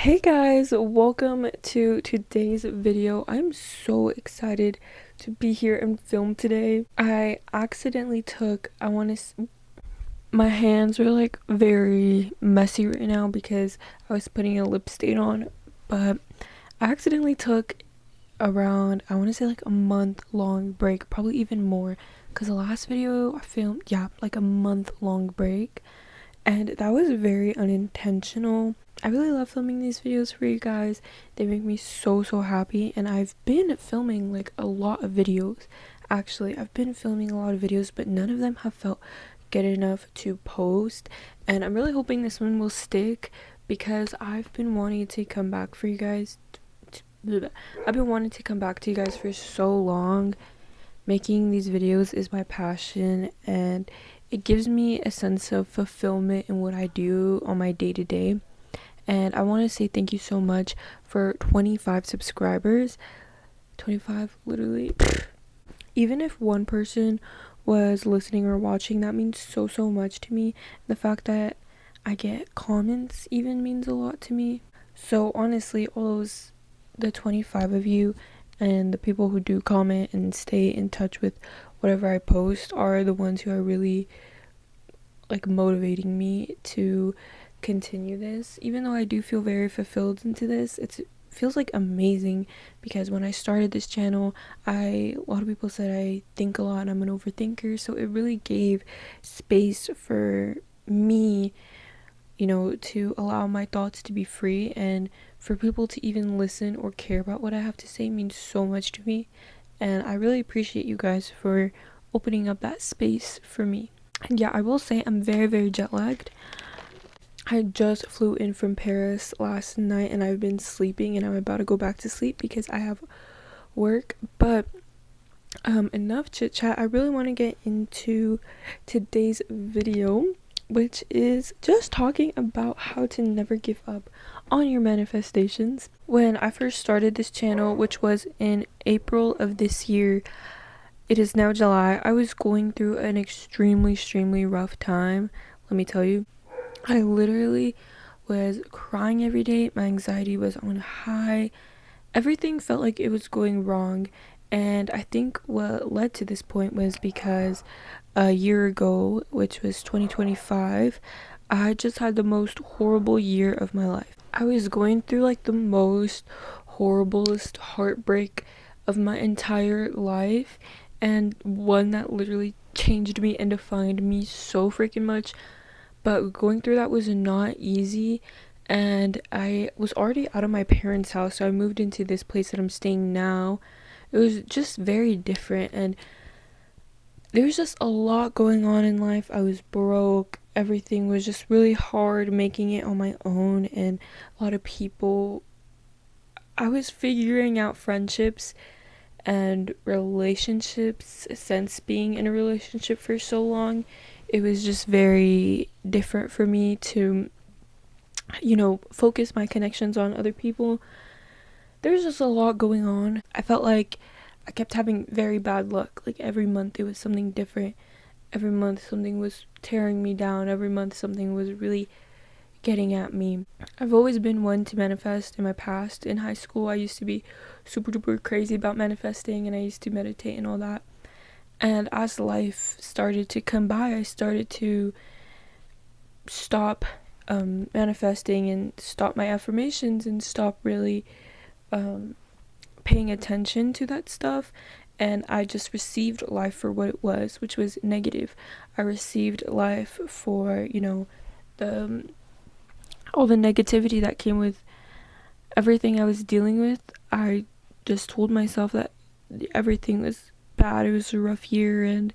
Hey guys, welcome to today's video. I'm so excited to be here and film today. I accidentally took, my hands are like very messy right now because I was putting a lip stain on, but I accidentally took around, I want to say like a month long break, probably even more, because the last video I filmed, yeah, like a month long break, and that was very unintentional. I really love filming these videos for you guys. They make me so happy, and I've been filming like a lot of videos. Actually, I've been filming a lot of videos, but none of them have felt good enough to post, and I'm really hoping this one will stick because I've been wanting to come back for you guys. I've been wanting to come back to you guys for so long. Making these videos is my passion, and it gives me a sense of fulfillment in what I do on my day-to-day. And I want to say thank you so much for 25 subscribers. 25, literally. Even if one person was listening or watching, that means so much to me. The fact that I get comments even means a lot to me. So honestly, the 25 of you and the people who do comment and stay in touch with whatever I post are the ones who are really like motivating me to continue this. Even though I do feel very fulfilled into this, it feels like amazing because when I started this channel, a lot of people said I think a lot and I'm an overthinker, so it really gave space for me, to allow my thoughts to be free, and for people to even listen or care about what I have to say means so much to me. And I really appreciate you guys for opening up that space for me. And yeah, I will say I'm very jet lagged. I just flew in from Paris last night and I've been sleeping, and I'm about to go back to sleep because I have work. But enough chit chat. I really want to get into today's video, which is just talking about how to never give up on your manifestations. When I first started this channel, which was in April of this year, it is now July, I was going through an extremely rough time, let me tell you. I literally was crying every day. My anxiety was on high. Everything felt like it was going wrong. And I think what led to this point was because a year ago, which was 2025, I just had the most horrible year of my life. I was going through like the most horriblest heartbreak of my entire life, and one that literally changed me and defined me so freaking much. But going through that was not easy, and I was already out of my parents' house, so I moved into this place that I'm staying now. It was just very different, and there's just a lot going on in life. I was broke. Everything was just really hard making it on my own, and a lot of people. I was figuring out friendships and relationships since being in a relationship for so long. It was just very different for me to, focus my connections on other people. There's just a lot going on. I felt like I kept having very bad luck. Like every month it was something different. Every month something was tearing me down. Every month something was really getting at me. I've always been one to manifest in my past. In high school, I used to be super duper crazy about manifesting, and I used to meditate and all that. And as life started to come by, I started to stop manifesting and stop my affirmations and stop really paying attention to that stuff. And I just received life for what it was, which was negative. I received life for, the all the negativity that came with everything I was dealing with. I just told myself that everything was bad. It was a rough year, and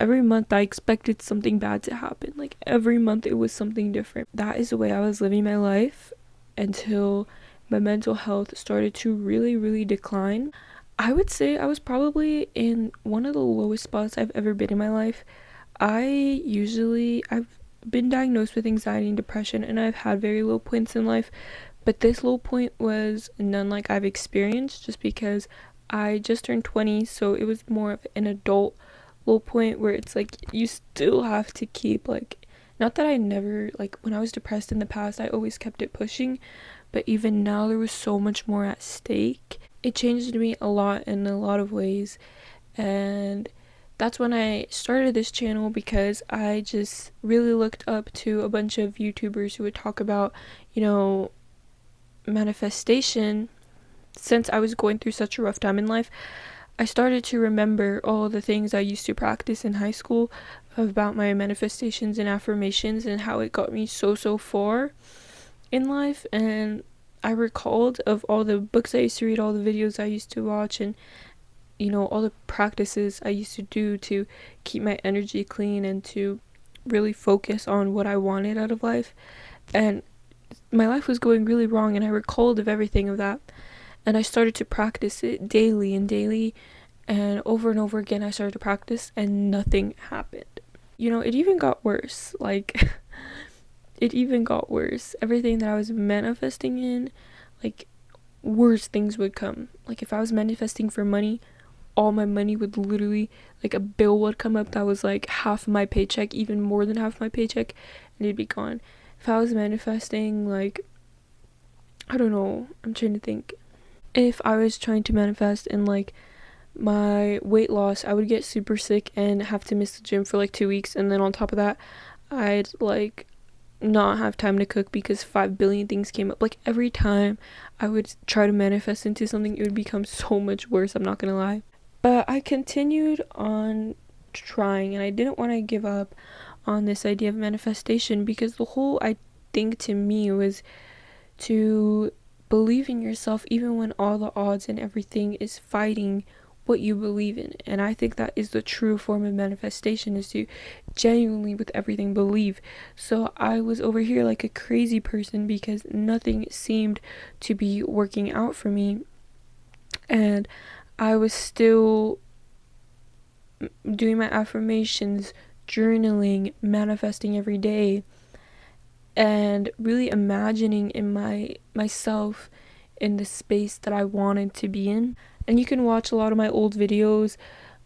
every month I expected something bad to happen. Like every month it was something different. That is the way I was living my life until my mental health started to really decline. I would say I was probably in one of the lowest spots I've ever been in my life. I've been diagnosed with anxiety and depression, and I've had very low points in life, but this low point was none like I've experienced, just because I just turned 20, so it was more of an adult low point where it's like you still have to keep, like, not that I never, like, when I was depressed in the past I always kept it pushing, but even now there was so much more at stake. It changed me a lot in a lot of ways, and that's when I started this channel, because I just really looked up to a bunch of YouTubers who would talk about, manifestation. Since I was going through such a rough time in life, I started to remember all the things I used to practice in high school about my manifestations and affirmations, and how it got me so far in life. And I recalled of all the books I used to read, all the videos I used to watch, and all the practices I used to do to keep my energy clean and to really focus on what I wanted out of life. And my life was going really wrong, and I recalled of everything of that, and I started to practice it daily and over again. I started to practice, and nothing happened. It even got worse. Like it even got worse. Everything that I was manifesting in, like, worse things would come. Like, if I was manifesting for money, all my money would literally, like, a bill would come up that was like half my paycheck, even more than half my paycheck, and it'd be gone. If I was manifesting, like, I don't know, I'm trying to think. If I was trying to manifest in, like, my weight loss, I would get super sick and have to miss the gym for like 2 weeks, and then on top of that, I'd like not have time to cook because 5 billion things came up. Like, every time I would try to manifest into something, it would become so much worse, I'm not gonna lie. But I continued on trying, and I didn't want to give up on this idea of manifestation, because the whole thing to me was to believe in yourself even when all the odds and everything is fighting what you believe in. And I think that is the true form of manifestation, is to genuinely with everything believe. So I was over here like a crazy person because nothing seemed to be working out for me, and I was still doing my affirmations, journaling, manifesting every day, and really imagining in myself in the space that I wanted to be in. And you can watch a lot of my old videos.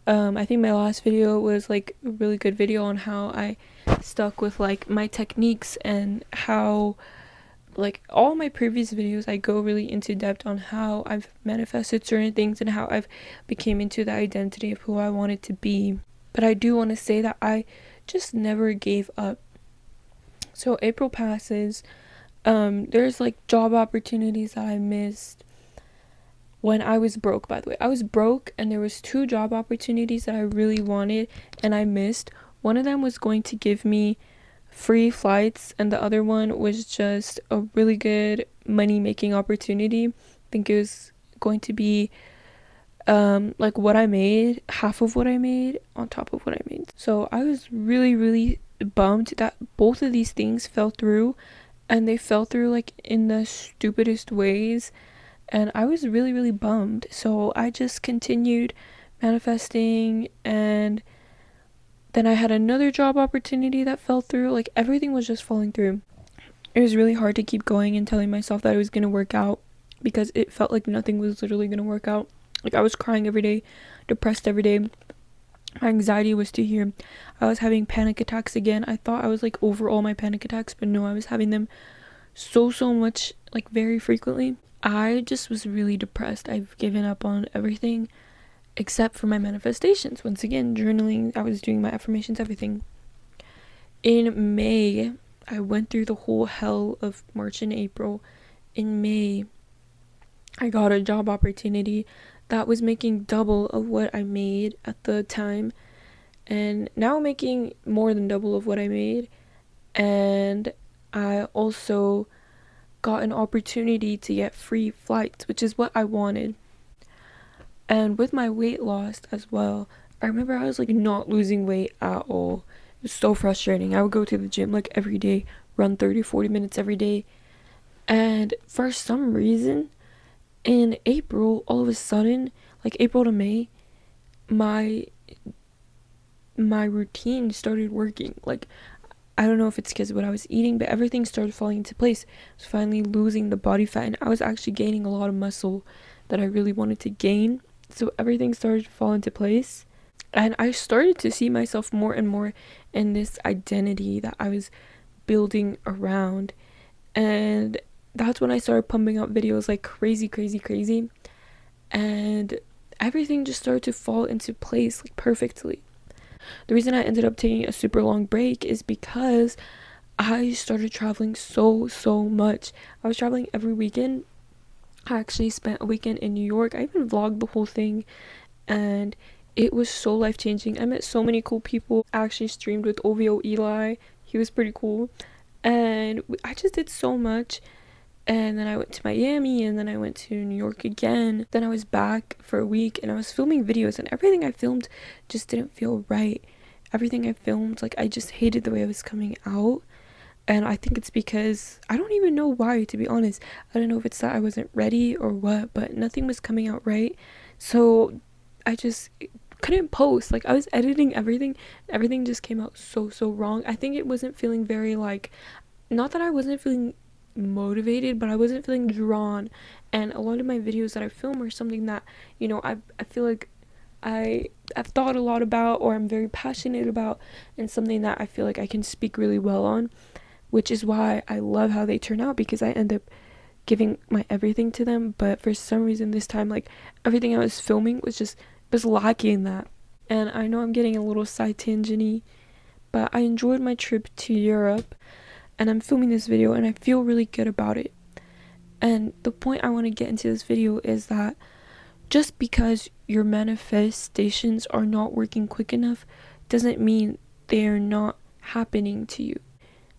I think my last video was like a really good video on how I stuck with like my techniques, and how, like, all my previous videos I go really into depth on how I've manifested certain things and how I've became into the identity of who I wanted to be. But I do want to say that I just never gave up. So April passes. There's like job opportunities that I missed when I was broke. By the way, I was broke, and there was 2 job opportunities that I really wanted and I missed. One of them was going to give me free flights, and the other one was just a really good money making opportunity. I think it was going to be like what I made, half of what I made on top of what I made. So I was really bummed that both of these things fell through, and they fell through like in the stupidest ways, and I was really bummed. So I just continued manifesting, and then I had another job opportunity that fell through. Like, everything was just falling through. It was really hard to keep going and telling myself that it was going to work out, because it felt like nothing was literally going to work out. Like, I was crying every day, depressed every day. My anxiety was to here. I was having panic attacks again. I thought I was like over all my panic attacks, but no, I was having them so much, like very frequently. I just was really depressed. I've given up on everything except for my manifestations. Once again, journaling, I was doing my affirmations, everything. In May, I went through the whole hell of March and April. In May, I got a job opportunity that was making double of what I made at the time, and now I'm making more than double of what I made. And I also got an opportunity to get free flights, which is what I wanted. And with my weight loss as well, I remember I was like not losing weight at all. It was so frustrating. I would go to the gym like every day, run 30-40 minutes every day, and for some reason in April, all of a sudden, like April to May, my routine started working. Like, I don't know if it's because of what I was eating, but everything started falling into place. I was finally losing the body fat, and I was actually gaining a lot of muscle that I really wanted to gain. So everything started to fall into place, and I started to see myself more and more in this identity that I was building around. And that's when I started pumping out videos like crazy, crazy, crazy. And everything just started to fall into place like perfectly. The reason I ended up taking a super long break is because I started traveling so much. I was traveling every weekend. I actually spent a weekend in New York. I even vlogged the whole thing, and it was so life changing. I met so many cool people. I actually streamed with OVO Eli. He was pretty cool. And I just did so much. And then I went to Miami, and then I went to New York again. Then I was back for a week, and I was filming videos, and everything I filmed just didn't feel right. Everything I filmed, like, I just hated the way it was coming out. And I think it's because I don't even know why, to be honest. I don't know if it's that I wasn't ready or what, but nothing was coming out right. So I just couldn't post. Like, I was editing everything just came out so wrong. I think it wasn't feeling very, like, not that I wasn't feeling motivated, but I wasn't feeling drawn. And a lot of my videos that I film are something that, I feel like I've thought a lot about, or I'm very passionate about, and something that I feel like I can speak really well on, which is why I love how they turn out, because I end up giving my everything to them. But for some reason this time, like, everything I was filming was lacking that. And I know I'm getting a little side tangent-y, but I enjoyed my trip to Europe, and I'm filming this video and I feel really good about it. And the point I want to get into this video is that just because your manifestations are not working quick enough doesn't mean they are not happening to you.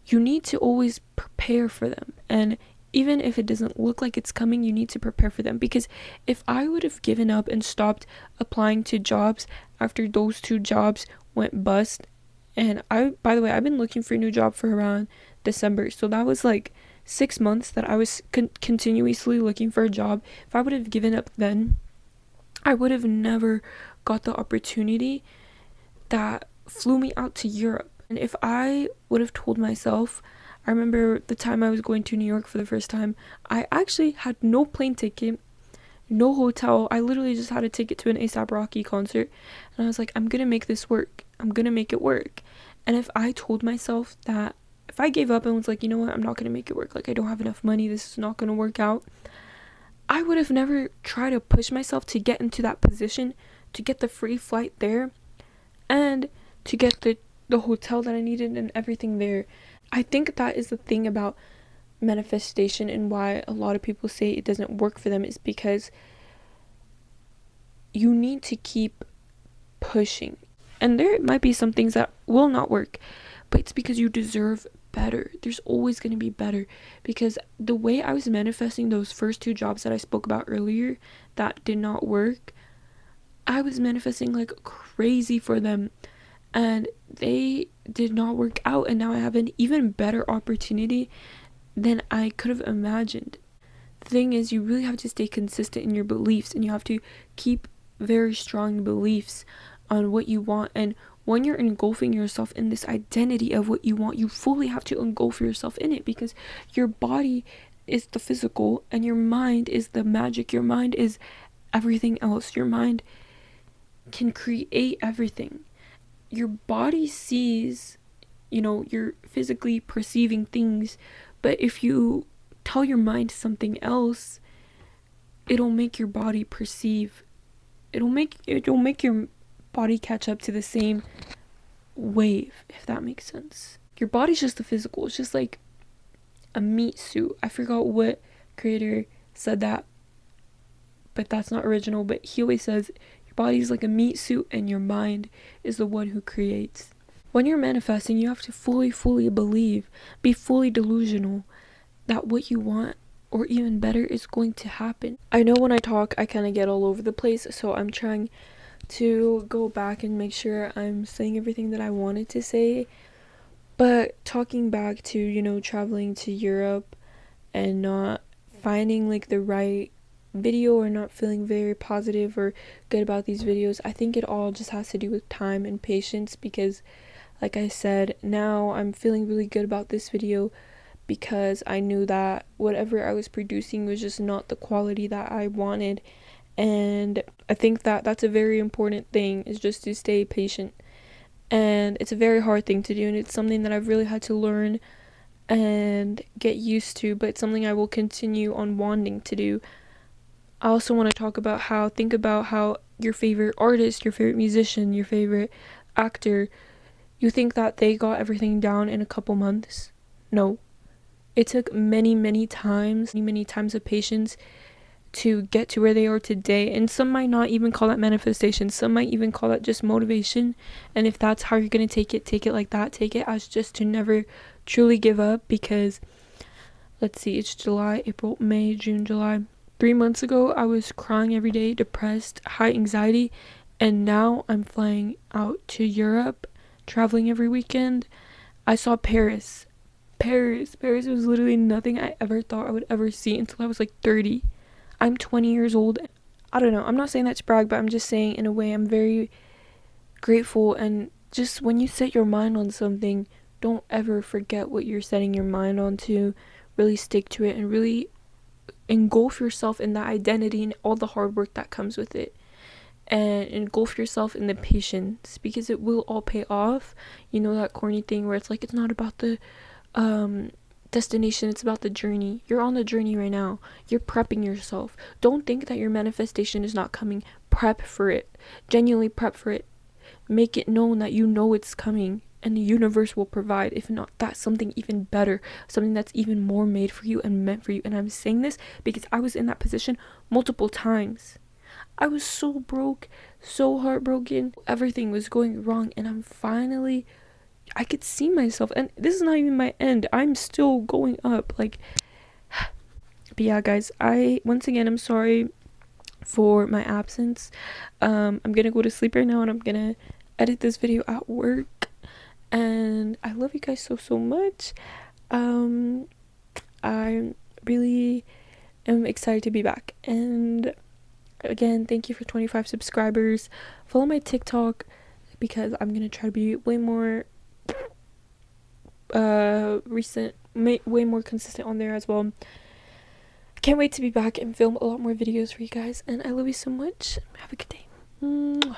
You need to always prepare for them. And even if it doesn't look like it's coming, you need to prepare for them. Because if I would have given up and stopped applying to jobs after those 2 jobs went bust, and by the way, I've been looking for a new job for around December. So that was like 6 months that I was continuously looking for a job. If I would have given up then, I would have never got the opportunity that flew me out to Europe. And if I would have told myself, I remember the time I was going to New York for the first time, I actually had no plane ticket, no hotel. I literally just had a ticket to an A$AP Rocky concert. And I was like, I'm gonna make this work. I'm gonna make it work. And if I told myself that, if I gave up and was like, you know what, I'm not gonna make it work, like, I don't have enough money, this is not gonna work out, I would have never tried to push myself to get into that position, to get the free flight there, and to get the hotel that I needed and everything there. I think that is the thing about manifestation, and why a lot of people say it doesn't work for them, is because you need to keep pushing. And there might be some things that will not work, but it's because you deserve better. There's always going to be better, because the way I was manifesting those first 2 jobs that I spoke about earlier that did not work, I was manifesting like crazy for them, and they did not work out, and now I have an even better opportunity than I could have imagined. The thing is, you really have to stay consistent in your beliefs, and you have to keep very strong beliefs on what you want. And when you're engulfing yourself in this identity of what you want, you fully have to engulf yourself in it, because your body is the physical and your mind is the magic. Your mind is everything else. Your mind can create everything. Your body sees, you're physically perceiving things, but if you tell your mind something else, it'll make your body perceive, it'll make your body catch up to the same wave, if that makes sense. Your body's just the physical. It's just like a meat suit. I forgot what creator said that, but that's not original, but he always says your body's like a meat suit and your mind is the one who creates. When you're manifesting, you have to fully believe, be fully delusional that what you want, or even better, is going to happen. I know when I talk, I kind of get all over the place, so I'm trying to go back and make sure I'm saying everything that I wanted to say. But talking back to, traveling to Europe and not finding like the right video, or not feeling very positive or good about these videos, I think it all just has to do with time and patience, because like I said, now I'm feeling really good about this video, because I knew that whatever I was producing was just not the quality that I wanted. And I think that that's a very important thing, is just to stay patient. And it's a very hard thing to do, and it's something that I've really had to learn. and get used to, but it's something I will continue on wanting to do. I also want to think about how your favorite artist, your favorite musician, your favorite actor, you think that they got everything down in a couple months. No. It took many times of patience to get to where they are today. And some might not even call that manifestation. Some might even call that just motivation. And if that's how you're going to take it like that. Take it as just to never truly give up, because let's see, it's July, April, May, June, July. 3 months ago, I was crying every day, depressed, high anxiety, and now I'm flying out to Europe, traveling every weekend. I saw Paris. Paris was literally nothing I ever thought I would ever see until I was like 30. I'm 20 years old. I don't know. I'm not saying that to brag, but I'm just saying in a way I'm very grateful. And just when you set your mind on something, don't ever forget what you're setting your mind on to. Really stick to it and really engulf yourself in that identity and all the hard work that comes with it. And engulf yourself in the patience, because it will all pay off. You know that corny thing where it's like, it's not about the destination, it's about the journey. You're on the journey right now. You're prepping yourself. Don't think that your manifestation is not coming. Prep for it. Genuinely prep for it. Make it known that you know it's coming, and the universe will provide. If not that, something even better, something that's even more made for you and meant for you. And I'm saying this because I was in that position multiple times. I was so broke, so heartbroken. Everything was going wrong, and I could see myself, and this is not even my end. I'm still going up. Like, but yeah, guys, once again, I'm sorry for my absence. I'm gonna go to sleep right now, and I'm gonna edit this video at work. And I love you guys so much. I really am excited to be back. And again, thank you for 25 subscribers. Follow my TikTok, because I'm gonna try to be way more way more consistent on there as well. Can't wait to be back and film a lot more videos for you guys, and I love you so much. Have a good day. Mwah.